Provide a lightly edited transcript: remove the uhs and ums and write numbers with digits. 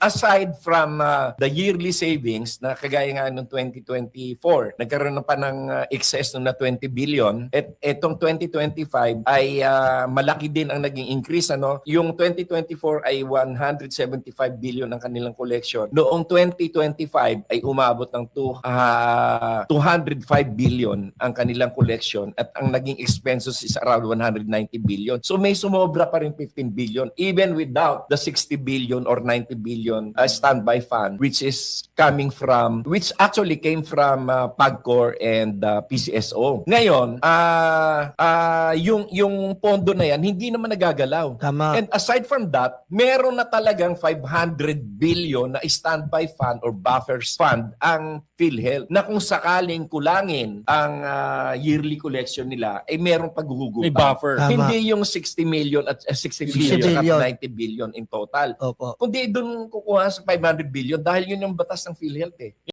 aside from the yearly savings na kagaya nga noong 2024, nagkaroon na pa ng excess na 20 billion. At etong 2025 ay malaki din ang naging increase. Yung 2024 ay 175 billion ang kanilang collection. Noong 2025 ay umabot ng 205 billion ang kanilang collection at ang naging expenses is around 190 billion. So may sumobra pa rin 15 billion even without the 60 billion or 90 billion standby fund which actually came from PAGCOR and PCSO. Ngayon, yung pondo na yan hindi naman nagagalaw. Tama. And aside from that, meron na talagang 500 billion na standby fund or buffers fund ang PhilHealth na kung sakaling kulangin ang yearly collection nila ay merong paghuhugutan. May buffer. Tama. Hindi yung 60 million at 60 billion at 90 billion in total. Opo. Kundi doon kukuha sa 500 billion dahil yun yung batas ng PhilHealth eh.